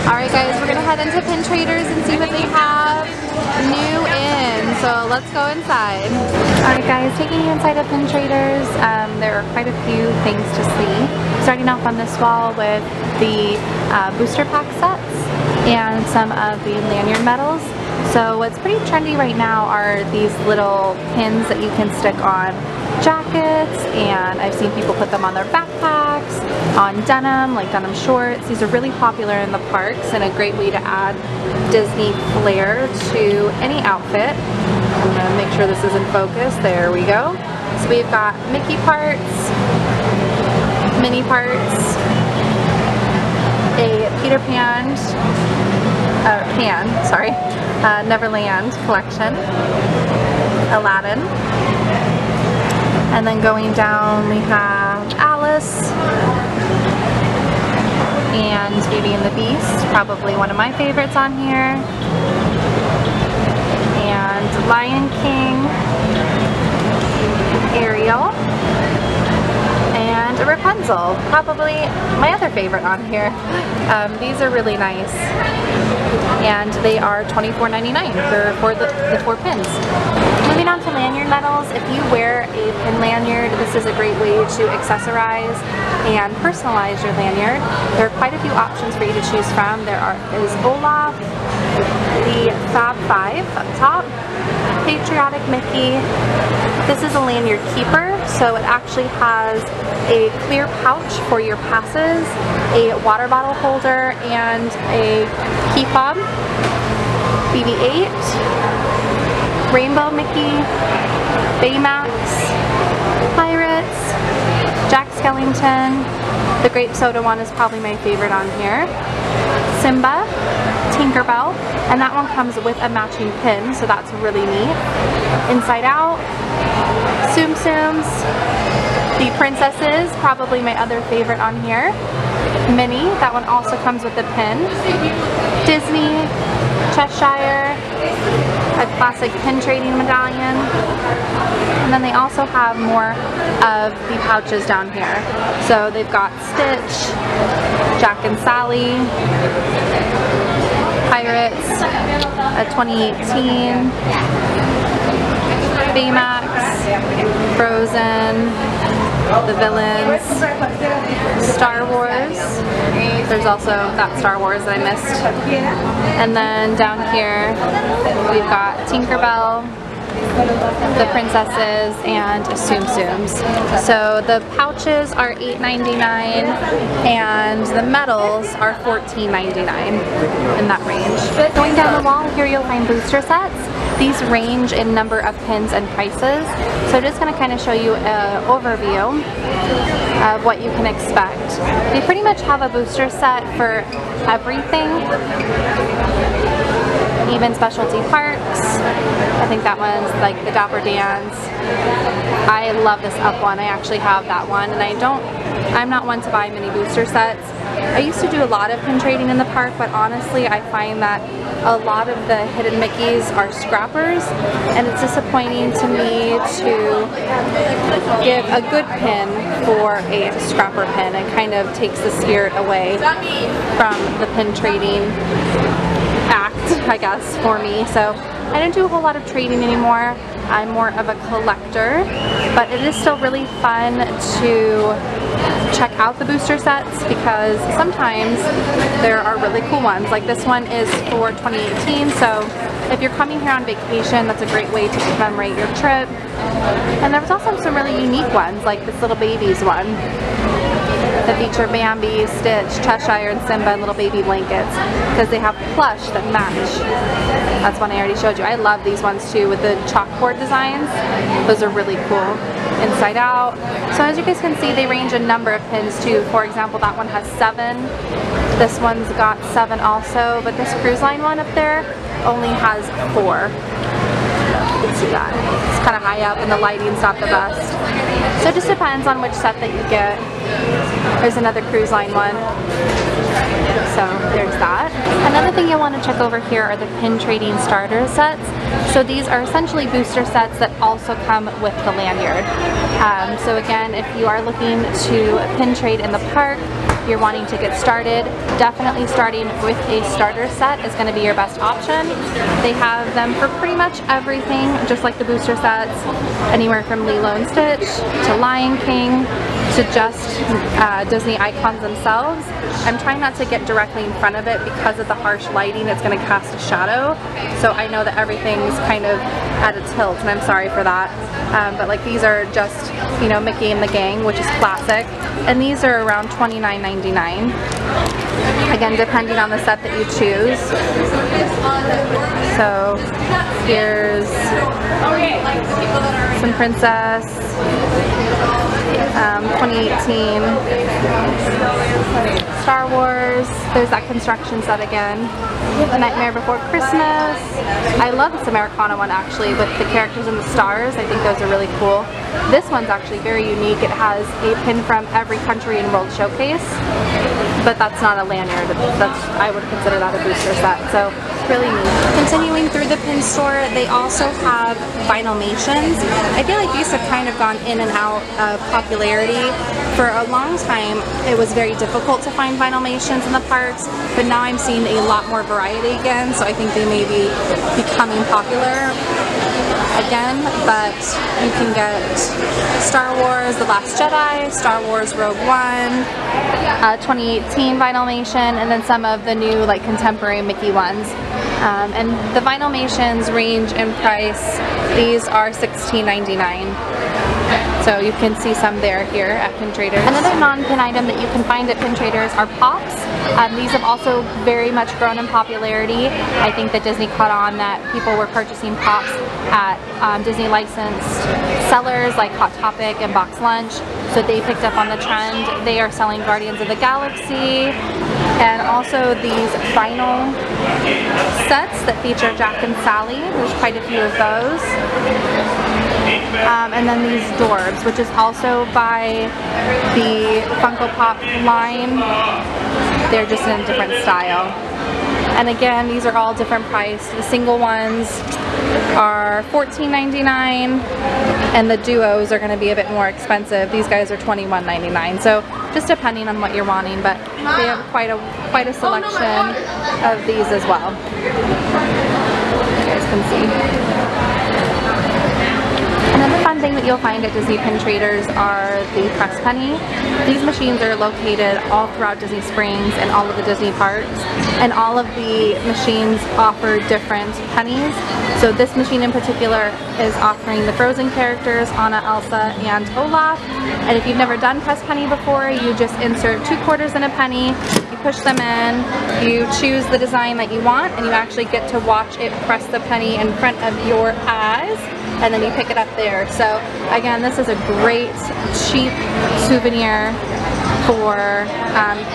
Alright guys, we're going to head into Pin Traders and see what they have new in. So let's go inside. Alright guys, taking you inside of Pin Traders, there are quite a few things to see. Starting off on this wall with the booster pack sets and some of the lanyard medals. So what's pretty trendy right now are these little pins that you can stick on jackets, and I've seen people put them on their backpacks, on denim, like denim shorts. These are really popular in the parks and a great way to add Disney flair to any outfit. I'm going to make sure this is in focus. There we go. So we've got Mickey parts, Minnie parts, a Peter Pan, Neverland collection, Aladdin, and then going down we have Alice and Beauty and the Beast, probably one of my favorites on here, and Lion King, Ariel, and Rapunzel, probably my other favorite on here. These are really nice, and they are $24.99 for the 4 pins. Moving on to lanyard medals, if you wear a pin lanyard, this is a great way to accessorize and personalize your lanyard. There are quite a few options for you to choose from. There is Olaf, the Fab 5 up top, Patriotic Mickey. This is a lanyard keeper, so it actually has a clear pouch for your passes, a water bottle holder, and a key fob. BB-8, Rainbow Mickey, Baymax, Pirates, Jack Skellington. The grape soda one is probably my favorite on here. Simba, Tinkerbell, and that one comes with a matching pin, so that's really neat. Inside Out, Tsum Tsums, the Princesses, probably my other favorite on here. Minnie, that one also comes with a pin. Disney, Cheshire, a classic pin trading medallion, and then they also have more of the pouches down here. So they've got Stitch, Jack and Sally, Pirates, a 2018, Baymax, Frozen, the Villains, Star Wars. There's also that Star Wars that I missed. And then down here we've got Tinkerbell, the Princesses, and Tsum Tsums. So the pouches are $8.99 and the medals are $14.99 in that range. Going down the wall here you'll find booster sets. These range in number of pins and prices. So just going to kind of show you an overview of what you can expect. They pretty much have a booster set for everything, even specialty parks. I think that one's like the Dapper Dans. I love this up one. I actually have that one, and I'm not one to buy mini booster sets. I used to do a lot of pin trading in the park, but honestly I find that a lot of the hidden Mickeys are scrappers, and it's disappointing to me to give a good pin for a scrapper pin. It kind of takes the spirit away from the pin trading act, I guess, for me. So I don't do a whole lot of trading anymore. I'm more of a collector, but it is still really fun to check out the booster sets because sometimes there are really cool ones. Like this one is for 2018, so if you're coming here on vacation, that's a great way to commemorate your trip. And there was also some really unique ones, like this little babies one that feature Bambi, Stitch, Cheshire, and Simba in little baby blankets because they have plush that match. That's one I already showed you. I love these ones too with the chalkboard designs. Those are really cool. Inside Out. So as you guys can see, they range a number of pins too. For example, that one has 7. This one's got 7 also, but this cruise line one up there only has 4. You can see that. It's kind of high up and the lighting's not the best. So it just depends on which set that you get. There's another cruise line one. So there's that. Another thing you'll want to check over here are the pin trading starter sets. So these are essentially booster sets that also come with the lanyard. So again, if you are looking to pin trade in the park, if you're wanting to get started, definitely starting with a starter set is going to be your best option. They have them for pretty much everything, just like the booster sets, anywhere from Lilo and Stitch to Lion King to just Disney icons themselves. I'm trying not to get directly in front of it because of the harsh lighting. It's going to cast a shadow, so I know that everything's kind of at a tilt, and I'm sorry for that. But like these are just, you know, Mickey and the Gang, which is classic, and these are around $29.99. Again, depending on the set that you choose. So here's some Princess, 2018, Star Wars. There's that construction set again. The Nightmare Before Christmas. I love this Americana one actually with the characters and the stars. I think those are really cool. This one's actually very unique. It has a pin from every country and world showcase, but that's not a lanyard. I would consider that a booster set. So really neat. Continuing through the pin store, they also have Vinylmations. I feel like these have kind of gone in and out of popularity. For a long time, it was very difficult to find Vinylmations in the parks, but now I'm seeing a lot more variety again, so I think they may be becoming popular again. But you can get Star Wars The Last Jedi, Star Wars Rogue One, 2018 Vinylmation, and then some of the new like contemporary Mickey ones. And the Vinylmations range in price. These are $16.99. So you can see some there here at Pin Traders. Another non-pin item that you can find at Pin Traders are Pops. These have also very much grown in popularity. I think that Disney caught on that people were purchasing Pops at Disney licensed sellers like Hot Topic and Box Lunch, so they picked up on the trend. They are selling Guardians of the Galaxy and also these vinyl sets that feature Jack and Sally. There's quite a few of those. And then these Dorbs, which is also by the Funko Pop line. They're just in a different style. And again, these are all different priced. The single ones are $14.99 and the duos are going to be a bit more expensive. These guys are $21.99. So just depending on what you're wanting, but they have quite a selection of these as well. You guys can see. Another fun thing that you'll find at Disney Pin Traders are the press penny. These machines are located all throughout Disney Springs and all of the Disney parks, and all of the machines offer different pennies. So this machine in particular is offering the Frozen characters, Anna, Elsa, and Olaf. And if you've never done press penny before, you just insert 2 quarters in a penny, you push them in, you choose the design that you want, and you actually get to watch it press the penny in front of your eyes, and then you pick it up there. So again, this is a great cheap souvenir for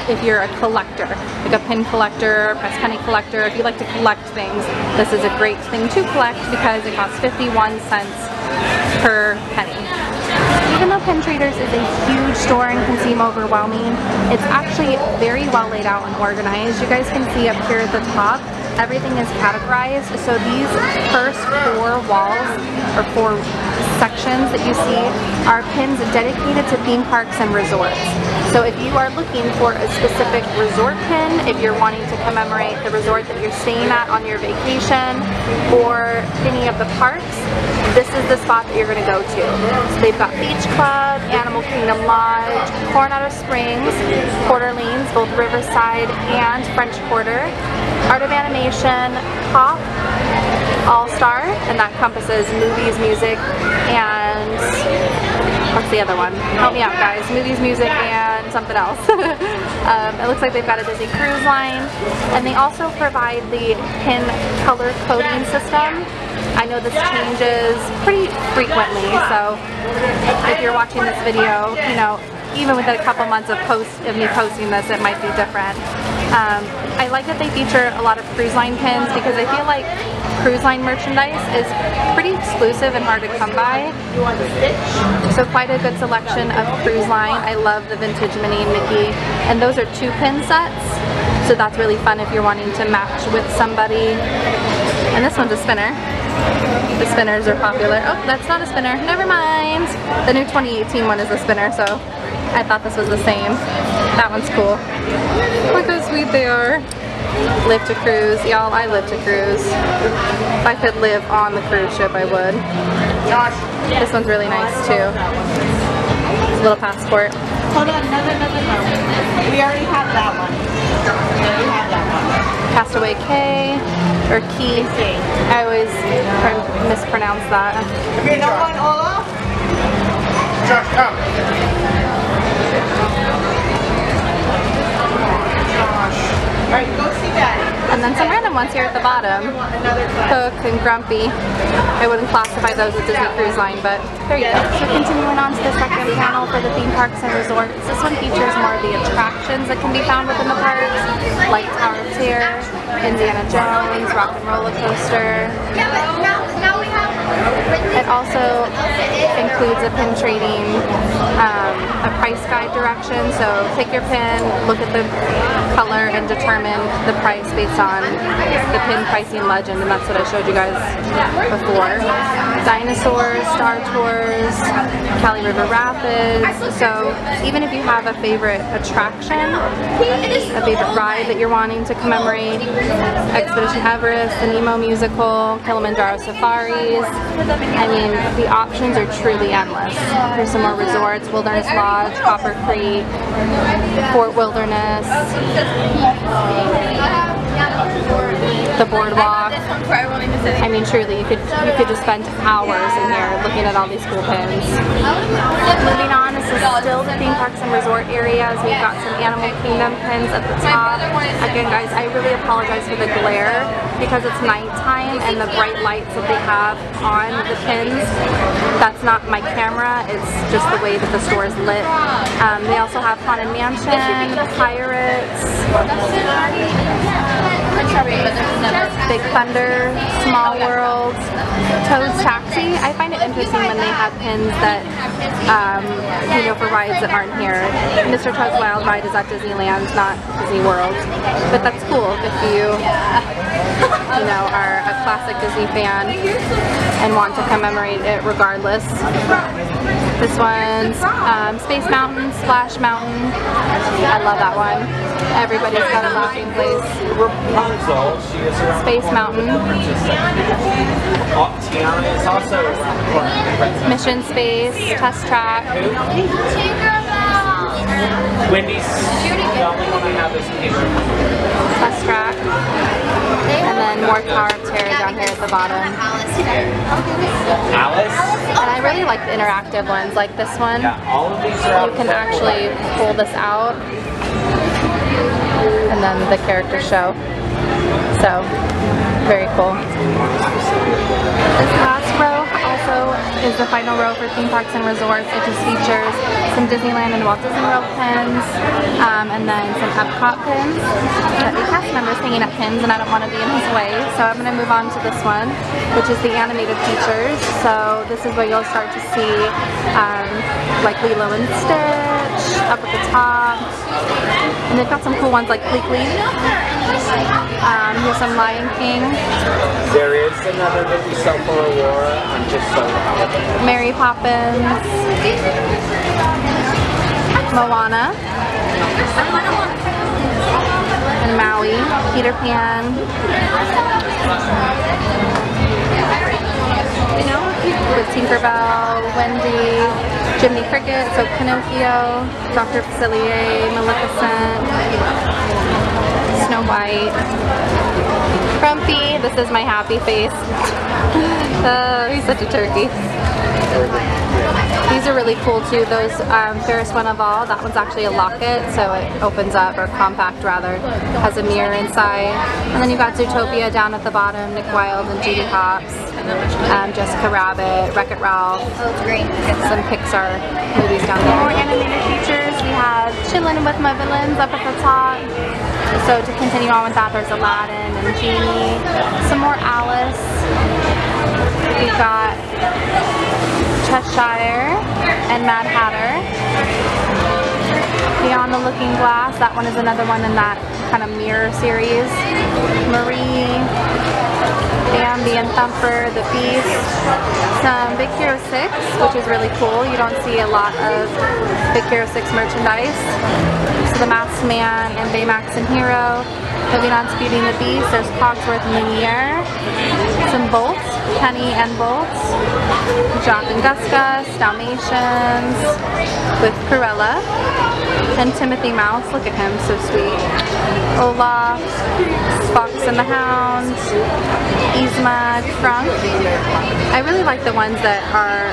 if you're a collector, like a pin collector, press penny collector. If you like to collect things, this is a great thing to collect because it costs 51 cents per penny. Even though Pin Traders is a huge store and can seem overwhelming, it's actually very well laid out and organized. You guys can see up here at the top, everything is categorized. So these first 4 walls, or 4 sections that you see, are pins dedicated to theme parks and resorts. So if you are looking for a specific resort pin, if you're wanting to commemorate the resort that you're staying at on your vacation, or any of the parks, this is the spot that you're going to go to. So they've got Beach Club, Animal Kingdom Lodge, Coronado Springs, Port Orleans, both Riverside and French Quarter, Art of Animation, Pop, All-Star, and that encompasses movies, music, and what's the other one? Help me out, guys. Movies, music, and something else. It looks like they've got a Disney Cruise Line, and they also provide the pin color coding system. I know this changes pretty frequently, so if you're watching this video, you know, even within a couple months of me posting this, it might be different. I like that they feature a lot of cruise line pins because I feel like cruise line merchandise is pretty exclusive and hard to come by. So quite a good selection of cruise line. I love the vintage Minnie and Mickey, and those are 2 pin sets, so that's really fun if you're wanting to match with somebody. And this one's a spinner. The spinners are popular. Oh, that's not a spinner. Never mind. The new 2018 one is a spinner, so I thought this was the same. That one's cool. Look how sweet they are. Live to cruise. Y'all, I live to cruise. If I could live on the cruise ship, I would. This one's really nice too. It's a little passport. Hold on, no. We already have that one. We already have that one. Castaway K, or Key. I always mispronounce that. Okay, no one, Olaf? Josh, come. Alright, go see Daddy. And then some random ones here at the bottom. Hook and Grumpy. I wouldn't classify those as Disney Cruise Line, but there you go. So continuing on to the second panel for the theme parks and resorts. This one features more of the attractions that can be found within the parks, like Tower of Terror, Indiana Jones, Rock and Roller Coaster. It also includes a pin trading, a price guide direction. So pick your pin, look at the color, and determine the price based on the pin pricing legend, and that's what I showed you guys before. Dinosaurs, Star Tours, Cali River Rapids. So even if you have a favorite attraction, a favorite ride that you're wanting to commemorate, Expedition Everest, the Nemo musical, Kilimanjaro Safaris, I mean, the options are truly endless. There's some more resorts, Wilderness Lodge, Copper Creek, Fort Wilderness, the Boardwalk. I mean, truly, you could just spend hours in here looking at all these cool pins. Moving on, this is still the theme parks and resort areas. We've got some Animal Kingdom pins at the top. Again, guys, I really apologize for the glare because it's nighttime and the bright lights that they have on the pins. That's not my camera, it's just the way that the store is lit. They also have Haunted Mansion, Pirates, Big Thunder, Small World, Toad's Taxi. I find it interesting when they have pins that, you know, for rides that aren't here. Mr. Toad's Wild Ride is at Disneyland, not Disney World. But that's cool if you know, are a classic Disney fan and want to commemorate it regardless. This one's Space Mountain, Splash Mountain. I love that one. Everybody's got a laughing place. Space Mountain. Mission Space, Test Track. Wendy's the only one I have is paper. Test Track. And then more Tower of Terror down here at the bottom. Alice? And I really like the interactive ones, like this one. Yeah, all of these are You can actually pull this out and then the characters show. So, very cool. This last row also is the final row for theme parks and resorts. It just features some Disneyland and Walt Disney World pins, and then some Epcot pins. The cast member's hanging up pins and I don't want to be in his way, so I'm going to move on to this one, which is the animated features. So this is where you'll start to see like Lilo and Stitch up at the top. And they've got some cool ones like Bleakley. Here's some Lion King. There is another that we sell for Aurora. I'm just so happy. Mary Poppins. Moana. And Maui. Peter Pan. With Tinkerbell, Wendy, Jiminy Cricket, so Pinocchio, Dr. Facilier, Maleficent, Snow White, Grumpy. This is my happy face. He's such a turkey. These are really cool too. Those Fairest One of All, that one's actually a locket, so it opens up, or compact rather, has a mirror inside. And then you've got Zootopia down at the bottom, Nick Wilde and Judy Hopps, Jessica Rabbit, Wreck-It Ralph, some Pixar movies down there. More animated features, we have Chillin' with My Villains up at the top. So to continue on with that, there's Aladdin and Genie, some more Alice. We've got Cheshire and Mad Hatter. Beyond the Looking Glass, that one is another one in that kind of mirror series. Marie, Bambi and Thumper, the Beast, some Big Hero 6, which is really cool. You don't see a lot of Big Hero 6 merchandise. So the Masked Man and Baymax and Hero. Moving on to Beauty and the Beast, there's Cogsworth and Lanyard, some Bolts, Penny and Bolts, Jock and Gus Gus, Dalmatians with Cruella, and Timothy Mouse, look at him, so sweet. Olaf, Fox and the Hound, Yzma, Crunk. I really like the ones that are,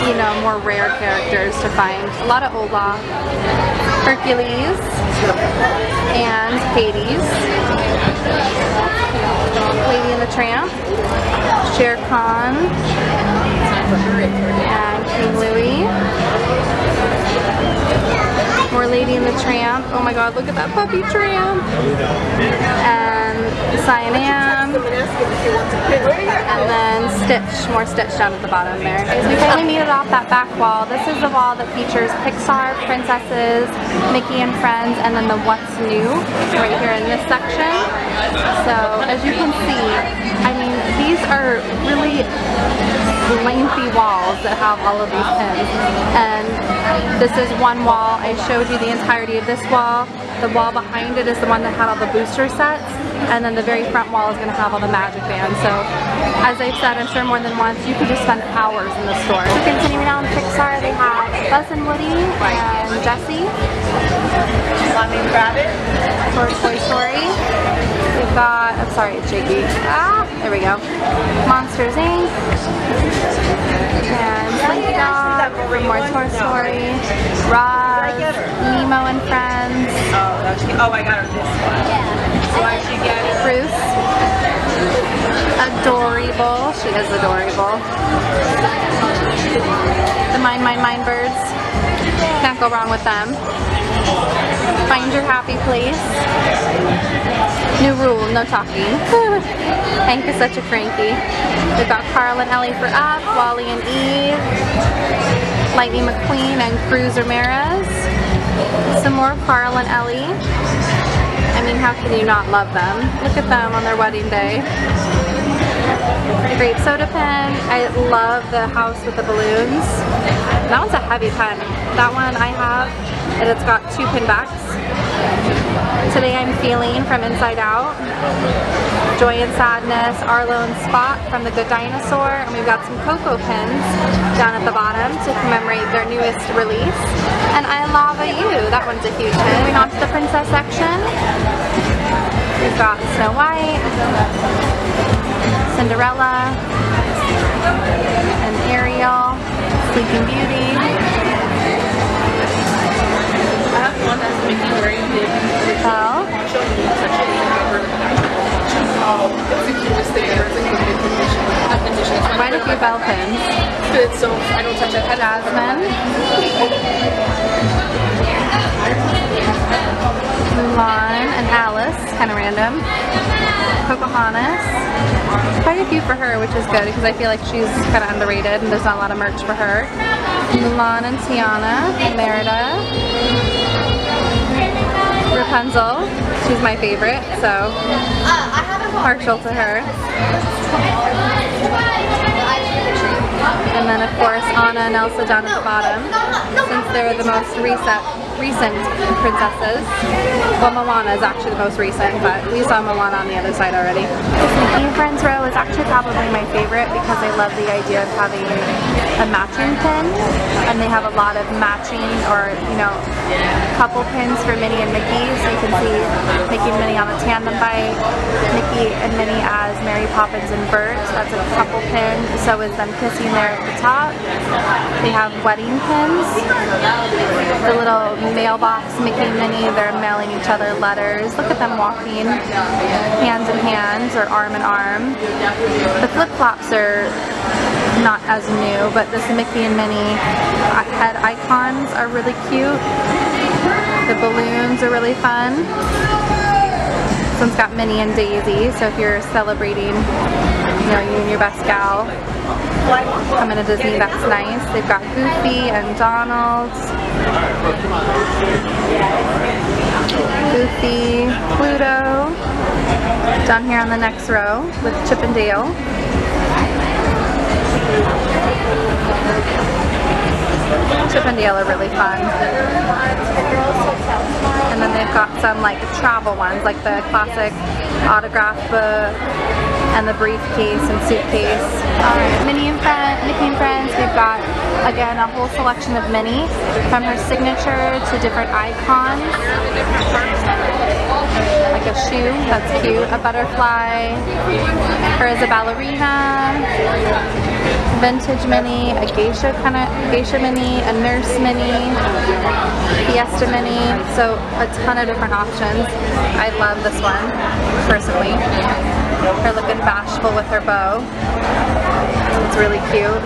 you know, more rare characters to find. A lot of Olaf, Hercules, and Hades, Lady and the Tramp, Shere Khan, and King Louie. More Lady and the Tramp. Oh my god, look at that puppy tramp. And Cyanam. And then Stitch. More Stitch down at the bottom there. We finally made it off that back wall. This is the wall that features Pixar, Princesses, Mickey and Friends, and then the What's New right here in this section. So as you can see, I mean, these are really lengthy walls that have all of these pins. And this is one wall. I showed you the entirety of this wall. The wall behind it is the one that had all the booster sets, and then the very front wall is going to have all the magic bands. So as I've said, I'm sure more than once, you could just spend hours in the store. So continuing on with Pixar, they have Buzz and Woody and Jessie. Mommy Rabbit. For Toy Story. We've got, I'm sorry, it's shaky. Ah, there we go. Monsters Inc. And Slinky Dog for more Toy Story. Roz, Nemo and Friends. Oh, I got her this one. Yeah. So I should get her. Bruce. Adorable. She is adorable. The Mine Birds. Can't go wrong with them. Find Your Happy Place. New rule, no talking. Hank is such a cranky. We've got Carl and Ellie for Up, Wally and Eve, Lightning McQueen and Cruz Ramirez. Some more Carl and Ellie. I mean, how can you not love them? Look at them on their wedding day. Grape soda pen. I love the house with the balloons. That one's a heavy pen. That one I have, and it's got 2 pin backs. Today I'm feeling from Inside Out. Joy and Sadness, Arlo and Spot from The Good Dinosaur, and we've got some Coco pins down at the bottom to commemorate their newest release. And I Love You, that one's a huge pin. Moving on to the princess section, we've got Snow White, Cinderella, and Ariel, Sleeping Beauty. I have one that's making very big. Belle. Quite a few Belle pins. Good, so I don't touch it. Jasmine. Mulan and Alice, kind of random. Pocahontas. Quite a few for her, which is good because I feel like she's kind of underrated and there's not a lot of merch for her. Mulan and Tiana, Merida. Rapunzel, she's my favorite, so partial to her. And then of course Anna and Elsa down at the bottom, since they're the most recent princesses. Well, Moana is actually the most recent, but we saw Moana on the other side already. This Mickey and Friends row is actually probably my favorite because I love the idea of having a matching pin, and they have a lot of matching or, you know, couple pins for Minnie and Mickey, so you can see Mickey and Minnie on the tandem bike, Mickey and Minnie as Mary Poppins and Bert, that's a couple pin, so is them kissing there at the top. They have wedding pins, the little mailbox Mickey and Minnie, they're mailing each other letters. Look at them walking hand in hand or arm in arm. The flip-flops are not as new, but this Mickey and Minnie head icons are really cute. The balloons are really fun. This one's got Minnie and Daisy, so if you're celebrating, you know, you and your best gal coming to Disney, that's nice. They've got Goofy and Donald. Goofy, Pluto, Down here on the next row with Chippendale. Chippendale are really fun. And then they've got some like travel ones, like the classic autograph book and the briefcase and suitcase. Alright, Mickey and Friends, we've got again a whole selection of Minnie, from her signature to different icons. Like a shoe, that's cute, a butterfly, her as a ballerina, vintage Minnie, a geisha Minnie, a nurse Minnie, fiesta Minnie, so a ton of different options. I love this one, personally. Her looking bashful with her bow. It's really cute.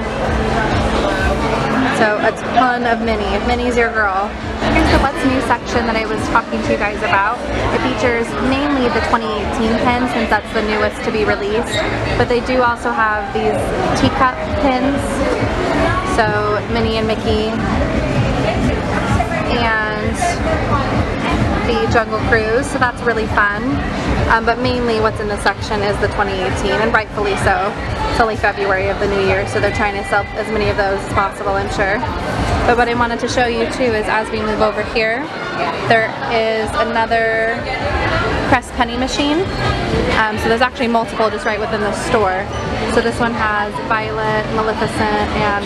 So a ton of Minnie, if Minnie's your girl. Here's the What's New section that I was talking to you guys about. It features mainly the 2018 pins, since that's the newest to be released. But they do also have these teacup pins. So Minnie and Mickey. And the Jungle Cruise, so that's really fun. But mainly what's in this section is the 2018, and rightfully so. It's only February of the new year, so they're trying to sell as many of those as possible, I'm sure. But what I wanted to show you too is, as we move over here, there is another press penny machine. So there's actually multiple just right within the store. So this one has Violet, Maleficent, and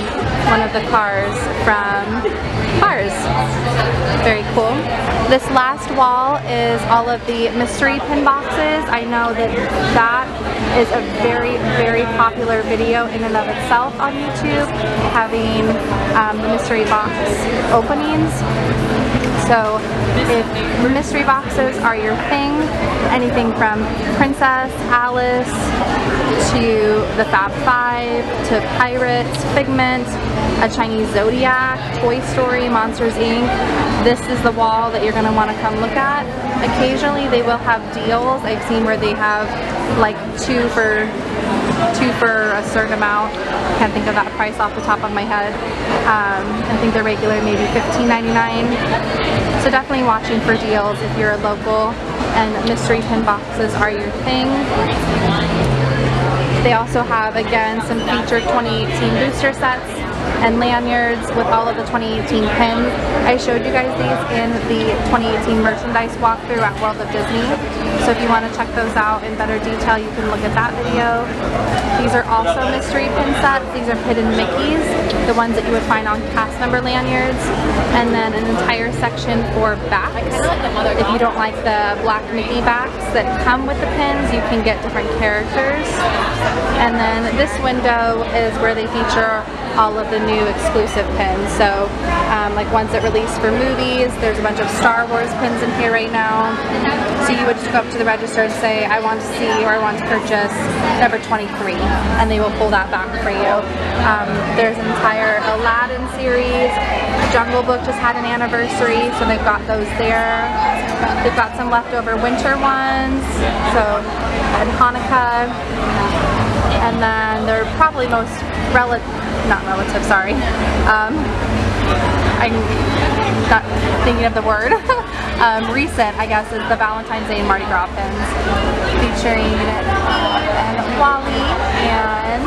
one of the cars from Cars. Very cool. This last wall is all of the mystery pin boxes. I know that that is a very, very popular video in and of itself on YouTube, having the mystery box openings. So if mystery boxes are your thing, anything from Princess, Alice, to the Fab Five, to Pirates, Figment, a Chinese Zodiac, Toy Story, Monsters Inc., this is the wall that you're going to want to come look at. Occasionally they will have deals. I've seen where they have like two for a certain amount. Can't think of that price off the top of my head. I think they're regular maybe $15.99. So definitely watching for deals if you're a local and mystery pin boxes are your thing. They also have, again, some featured 2018 booster sets and lanyards with all of the 2018 pins. I showed you guys these in the 2018 merchandise walkthrough at World of Disney. So if you want to check those out in better detail, you can look at that video. These are also mystery pin sets. These are hidden Mickeys, the ones that you would find on cast number lanyards. And then an entire section for backs. If you don't like the black Mickey backs that come with the pins, you can get different characters. And then this window is where they feature all of the new exclusive pins. So like ones that release for movies. There's a bunch of Star Wars pins in here right now. So you would just go up to the register and say, I want to see or I want to purchase number 23, and they will pull that back for you. There's an entire Aladdin series. Jungle Book just had an anniversary, so they've got those there. They've got some leftover winter ones, so and Hanukkah. And then they're probably most I'm not thinking of the word. Recent, I guess, is the Valentine's Day and Mardi Gras pins, featuring Wally and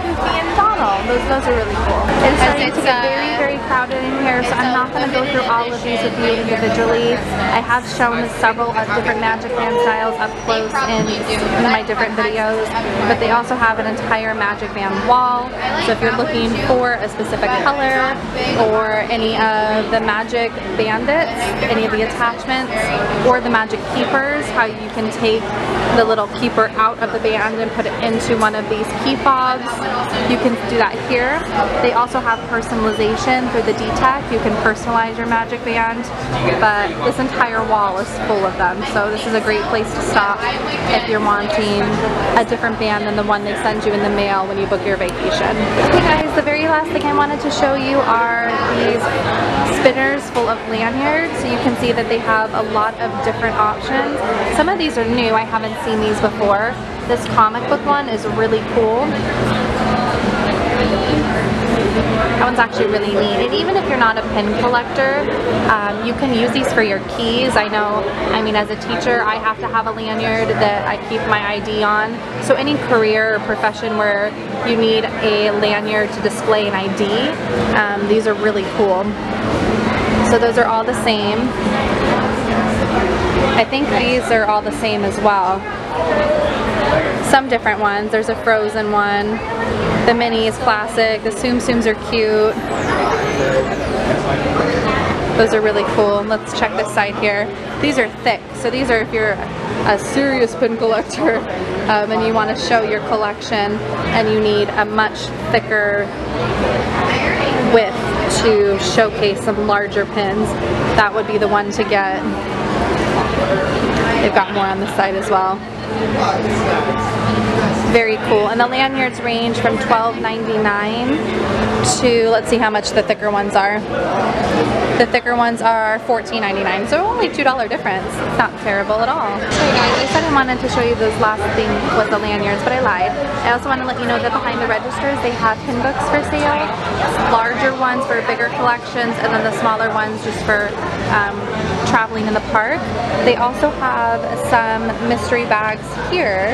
Goofy and Donald. Those are really cool. It's starting to get very, very crowded in here, so I'm not going to go through all of these with you individually. I have shown several different Magic Band styles up close in my different videos, but they also have an entire Magic Band wall. So if you're looking for a specific color or any of the Magic Bandits, any of the attachments, or the Magic Keepers, how you can take the little keeper out of the band and put it into one of these key fobs, you can do that here. They also have personalization through the D-Tech. You can personalize your Magic Band, but this entire wall is full of them. So this is a great place to stop if you're wanting a different band than the one they send you in the mail when you book your vacation. Okay guys, the very last thing I wanted to show you are these spinners full of lanyards. So you can see that they have a lot of different options. Some of these are new. I haven't seen these before. This comic book one is really cool. That one's actually really neat. And even if you're not a pin collector, you can use these for your keys. I know, I mean, as a teacher, I have to have a lanyard that I keep my ID on. So any career or profession where you need a lanyard to display an ID, these are really cool. So those are all the same. I think these are all the same as well. Some different ones. There's a Frozen one. The mini is classic. The Tsum Tsums are cute. Those are really cool. Let's check this side here. These are thick. So these are if you're a serious pin collector and you want to show your collection and you need a much thicker width to showcase some larger pins, that would be the one to get. They've got more on this side as well. Very cool. And the lanyards range from $12.99 to, let's see how much the thicker ones are. The thicker ones are $14.99, so only $2 difference. It's not terrible at all. Hey guys, I said I wanted to show you this last thing was the lanyards, but I lied. I also want to let you know that behind the registers they have pin books for sale. Larger ones for bigger collections, and then the smaller ones just for traveling in the park. They also have some mystery bags here,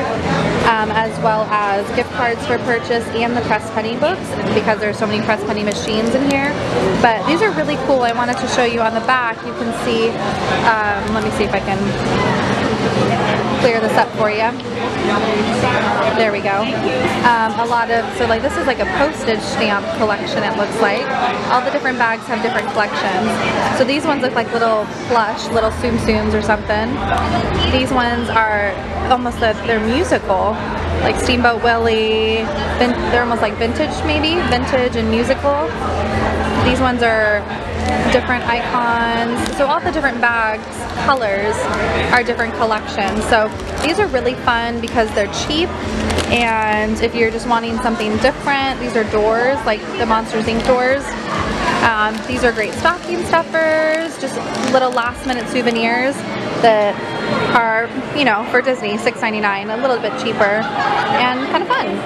as well as gift cards for purchase and the press penny books, because there's so many press penny machines in here. But these are really cool. I wanted to show you on the back. You can see, let me see if I can clear this up for you. There we go. A lot of, so like this is like a postage stamp collection, it looks like. All the different bags have different collections. So these ones look like little plush, little Tsum Tsums or something. These ones are almost, they're musical, like Steamboat Willie. They're almost like vintage maybe, vintage and musical. These ones are different icons. So all the different bags, colors are different collections. So these are really fun because they're cheap, and if you're just wanting something different, these are doors, like the Monsters Inc. doors. These are great stocking stuffers, just little last minute souvenirs that are, you know, for Disney, $6.99, a little bit cheaper and kind of fun.